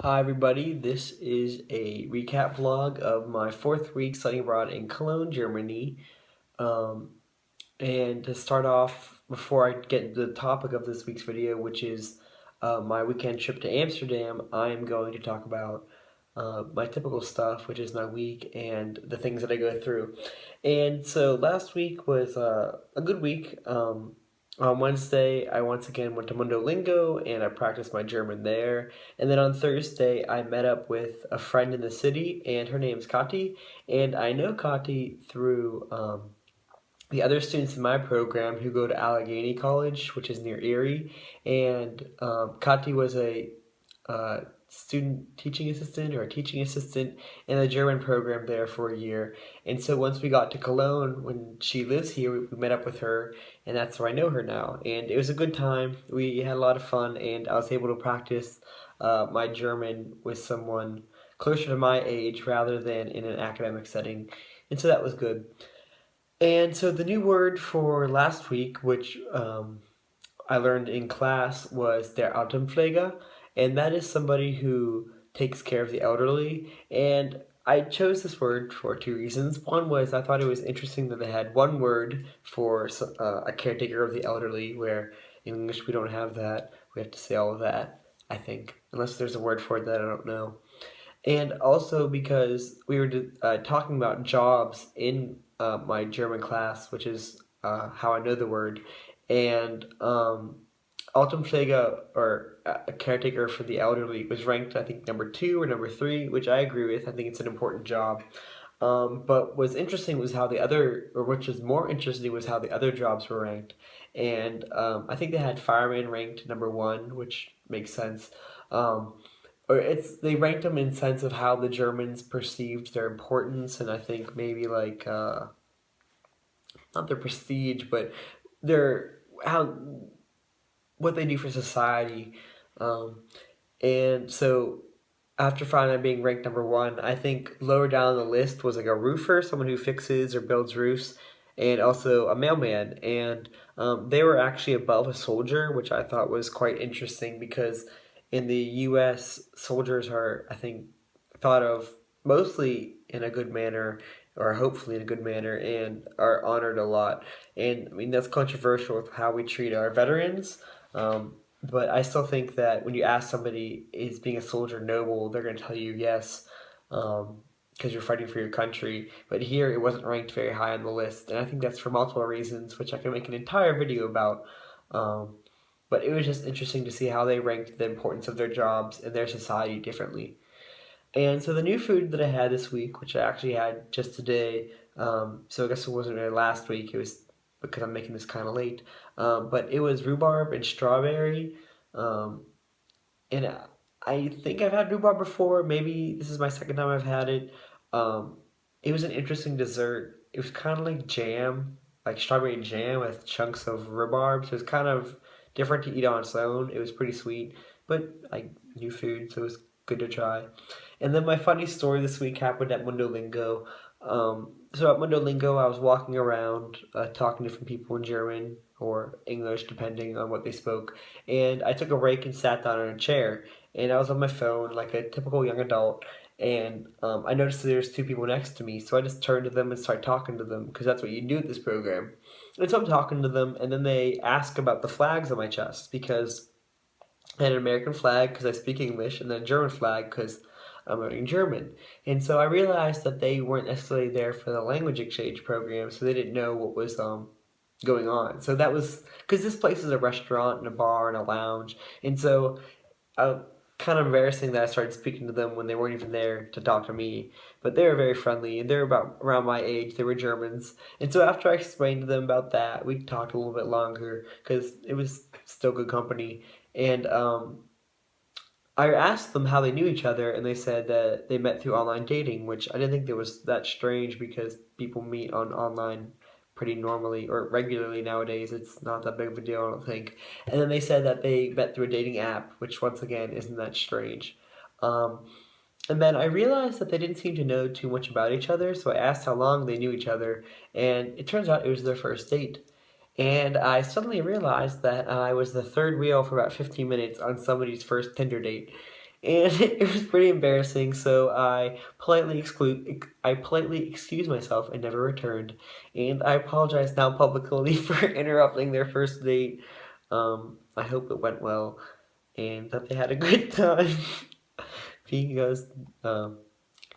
Hi everybody, this is a recap vlog of my fourth week studying abroad in Cologne, Germany. Um, and to start off, before I get to the topic of this week's video, which is my weekend trip to Amsterdam, I am going to talk about my typical stuff, which is my week and the things that I go through. And so last week was a good week. On Wednesday, I once again went to Lingo and I practiced my German there. And then on Thursday, I met up with a friend in the city, and her name's Kati. And I know Kati through the other students in my program who go to Allegheny College, which is near Erie. And Kati was a student teaching assistant or a teaching assistant in the German program there for a year. And so once we got to Cologne, when she lives here, we met up with her, and that's where I know her now. And it was a good time. We had a lot of fun, and I was able to practice my German with someone closer to my age rather than in an academic setting. And so that was good. And so the new word for last week, which I learned in class, was der Altenpfleger, and that is somebody who takes care of the elderly. And I chose this word for two reasons. One was I thought it was interesting that they had one word for a caretaker of the elderly, where in English we don't have that. We have to say all of that, I think, unless there's a word for it that I don't know. And also because we were talking about jobs in my German class, which is how I know the word, and Altenpflege, or a caretaker for the elderly, was ranked, I think, number two or number three, which I agree with. I think it's an important job. But what's interesting was how the other, or which was more interesting, was how the other jobs were ranked. And I think they had fireman ranked number one, which makes sense. Um, or it's they ranked them in sense of how the Germans perceived their importance, and I think maybe like not their prestige, but their how what they do for society. Um, and so after finally being ranked number one, I think lower down on the list was like a roofer, someone who fixes or builds roofs, and also a mailman. And they were actually above a soldier, which I thought was quite interesting because in the U.S., soldiers are, I think, thought of mostly in a good manner, or hopefully in a good manner, and are honored a lot. And I mean, that's controversial with how we treat our veterans. But I still think that when you ask somebody, is being a soldier noble, they're going to tell you yes, because you're fighting for your country. But here, it wasn't ranked very high on the list, and I think that's for multiple reasons, which I can make an entire video about. Um, but it was just interesting to see how they ranked the importance of their jobs and their society differently. And so the new food that I had this week, which I actually had just today, so I guess it wasn't really last week, it was because I'm making this kind of late, but it was rhubarb and strawberry. Um, and I think I've had rhubarb before. Maybe this is my second time I've had it. Um, it was an interesting dessert. It was kind of like jam, like strawberry jam with chunks of rhubarb. So it was kind of different to eat on its own. It was pretty sweet, but like new food, so it was good to try. And then my funny story this week happened at Mundolingo. So at Mundolingo, I was walking around talking to different people in German or English, depending on what they spoke. And I took a break and sat down in a chair. And I was on my phone like a typical young adult. And I noticed that there was two people next to me. So I just turned to them and started talking to them because that's what you do at this program. And so I'm talking to them, and then they ask about the flags on my chest because I had an American flag because I speak English, and then a German flag because I'm learning German. And so I realized that they weren't necessarily there for the language exchange program, so they didn't know what was going on. So that was because this place is a restaurant and a bar and a lounge, and so kind of embarrassing that I started speaking to them when they weren't even there to talk to me. But they were very friendly, and they were about around my age. They were Germans, and so after I explained to them about that, we talked a little bit longer because it was still good company. And I asked them how they knew each other, and they said that they met through online dating, which I didn't think that was that strange because people meet on online pretty normally or regularly nowadays. It's not that big of a deal, I don't think. And then they said that they met through a dating app, which once again isn't that strange. Um, and then I realized that they didn't seem to know too much about each other, so I asked how long they knew each other, and it turns out it was their first date. And I suddenly realized that I was the third wheel for about 15 minutes on somebody's first Tinder date. and it was pretty embarrassing. So I politely excused myself and never returned. And I apologize now publicly for interrupting their first date. I hope it went well and that they had a good time because um,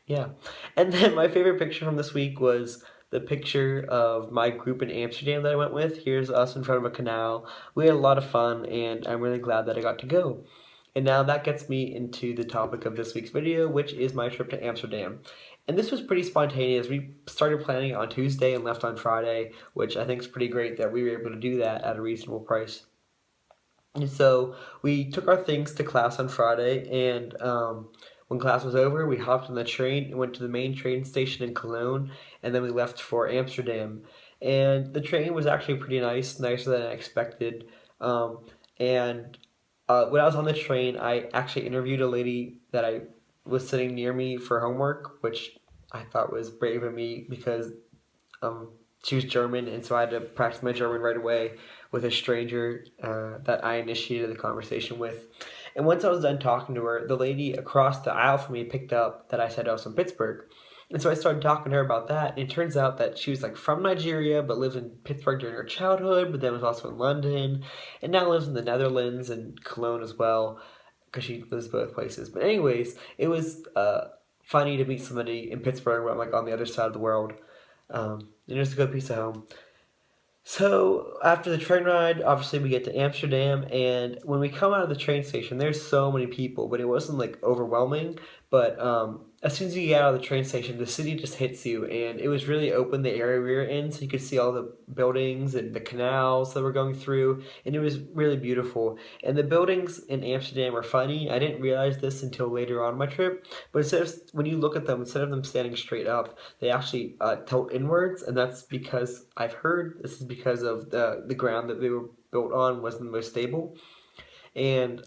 yeah. And then my favorite picture from this week was the picture of my group in Amsterdam that I went with. Here's us in front of a canal. We had a lot of fun, and I'm really glad that I got to go. And now that gets me into the topic of this week's video, which is my trip to Amsterdam. And this was pretty spontaneous. We started planning on Tuesday and left on Friday, which I think is pretty great that we were able to do that at a reasonable price. And so we took our things to class on Friday, and when class was over, we hopped on the train and went to the main train station in Cologne, and then we left for Amsterdam. And the train was actually pretty nice, nicer than I expected. Um, and when I was on the train, I actually interviewed a lady that I was sitting near me for homework, which I thought was brave of me because she was German, and so I had to practice my German right away with a stranger that I initiated the conversation with. And once I was done talking to her, the lady across the aisle from me picked up that I said I was from Pittsburgh. And so I started talking to her about that, and it turns out that she was like from Nigeria, but lived in Pittsburgh during her childhood, but then was also in London, and now lives in the Netherlands and Cologne as well, because she lives both places. But anyways, it was funny to meet somebody in Pittsburgh, where I'm like on the other side of the world. And it was a good piece of home. So after the train ride, obviously we get to Amsterdam, and when we come out of the train station, there's so many people, but it wasn't like overwhelming. But as soon as you get out of the train station, the city just hits you, and it was really open the area we were in, so you could see all the buildings and the canals that we're going through, and it was really beautiful. And the buildings in Amsterdam are funny. I didn't realize this until later on in my trip, but when you look at them, instead of them standing straight up, they actually tilt inwards, and that's because I've heard this is because of the ground that they were built on wasn't the most stable, and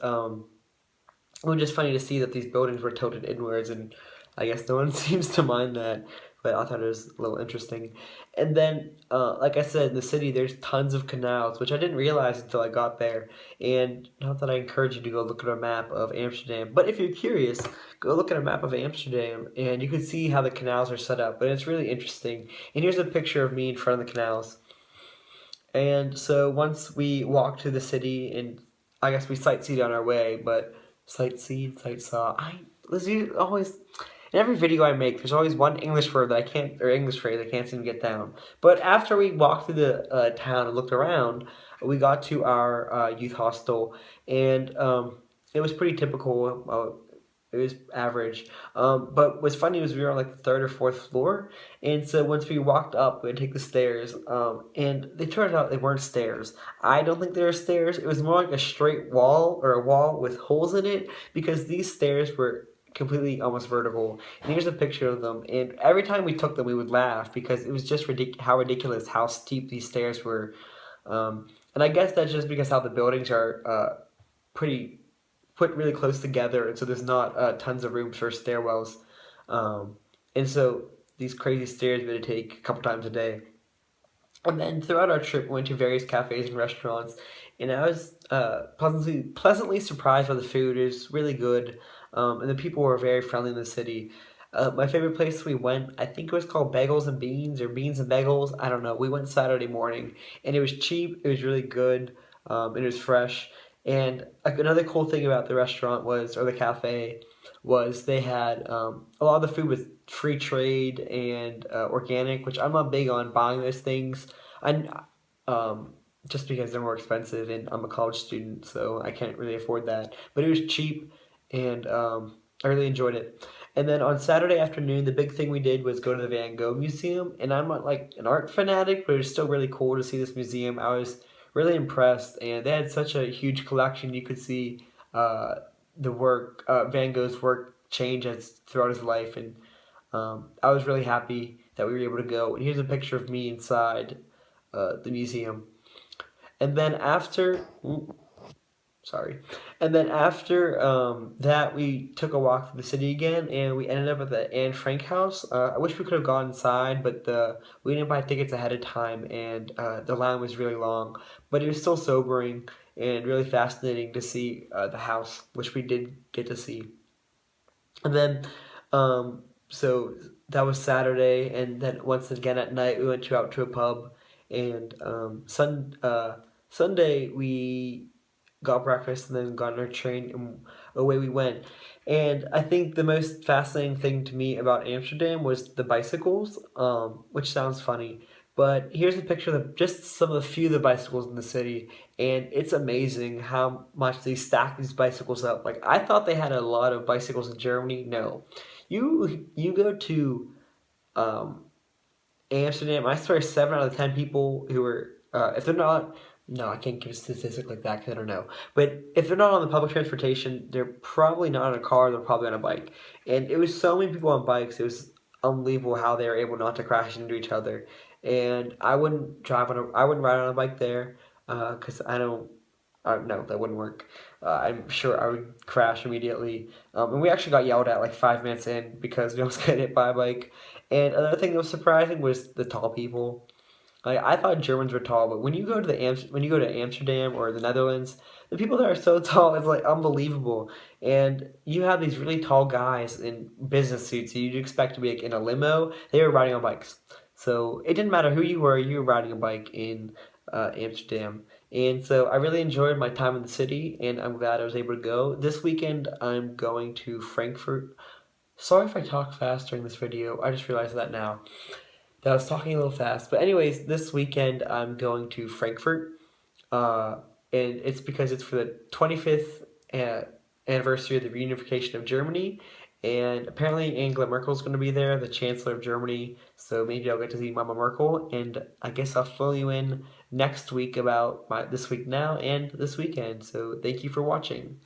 it was just funny to see that these buildings were tilted inwards, and I guess no one seems to mind that. But I thought it was a little interesting. And then, like I said, in the city, there's tons of canals, which I didn't realize until I got there. And not that I encourage you to go look at a map of Amsterdam, but if you're curious, go look at a map of Amsterdam, and you can see how the canals are set up. And it's really interesting. And here's a picture of me in front of the canals. And so once we walked to the city, and I guess we sightseed on our way, but sightsaw. Always in every video I make, there's always one English word that I can't, or English phrase I can't seem to get down. But after we walked through the town and looked around, we got to our youth hostel, and it was pretty typical. It was average. But what's funny was we were on like the third or fourth floor, and so once we walked up, we had to take the stairs, and they turned out they weren't stairs. I don't think they were stairs. It was more like a straight wall or a wall with holes in it because these stairs were completely almost vertical. And here's a picture of them. And every time we took them, we would laugh because it was just how ridiculous how steep these stairs were. And I guess that's just because how the buildings are pretty put really close together, and so there's not tons of room for stairwells. Um, and so these crazy stairs we had to take a couple times a day. And then throughout our trip, we went to various cafes and restaurants, and I was pleasantly surprised by the food. It was really good, and the people were very friendly in the city. My favorite place we went, I think it was called Bagels and Beans or Beans and Bagels. I don't know. We went Saturday morning, and it was cheap. It was really good. It was fresh. And another cool thing about the restaurant was, or the cafe, was they had a lot of the food was free trade and organic, which I'm not big on buying those things. I just because they're more expensive, and I'm a college student, so I can't really afford that. But it was cheap, and I really enjoyed it. And then on Saturday afternoon, the big thing we did was go to the Van Gogh Museum. And I'm not like an art fanatic, but it was still really cool to see this museum. I was really impressed, and they had such a huge collection. You could see uh, Van Gogh's work change throughout his life, and I was really happy that we were able to go. And here's a picture of me inside the museum. And then after, sorry, and then after that, we took a walk through the city again, and we ended up at the Anne Frank house. I wish we could have gone inside, but we didn't buy tickets ahead of time, and the line was really long. But it was still sobering and really fascinating to see the house, which we did get to see. And then, so that was Saturday, and then once again at night we went out to a pub, and Sunday we got breakfast and then got on our train and away we went. And I think the most fascinating thing to me about Amsterdam was the bicycles, which sounds funny, but here's a picture of just some of the few of the bicycles in the city, and it's amazing how much they stack these bicycles up. Like I thought they had a lot of bicycles in Germany. No, you go to um, Amsterdam, I swear 7 out of 10 people who are, if they're not, no, I can't give a statistic like that because I don't know. But if they're not on the public transportation, they're probably not in a car, they're probably on a bike. And it was so many people on bikes, it was unbelievable how they were able not to crash into each other. And I wouldn't ride on a bike there because I don't, no, that wouldn't work. I'm sure I would crash immediately. And we actually got yelled at like 5 minutes in because we almost got hit by a bike. And another thing that was surprising was the tall people. Like I thought Germans were tall, but when you go to Amsterdam or the Netherlands, the people that are so tall it's like unbelievable. And you have these really tall guys in business suits you'd expect to be like in a limo. They were riding on bikes, so it didn't matter who you were riding a bike in Amsterdam. And so I really enjoyed my time in the city, and I'm glad I was able to go. This weekend I'm going to Frankfurt. Sorry if I talk fast during this video. I just realized that now. That I was talking a little fast. But anyways, this weekend I'm going to Frankfurt, uh, and it's because it's for the 25th anniversary of the reunification of Germany, and apparently Angela Merkel's going to be there, the Chancellor of Germany. So maybe I'll get to see Mama Merkel, and I guess I'll fill you in next week about my this week now and this weekend. So thank you for watching.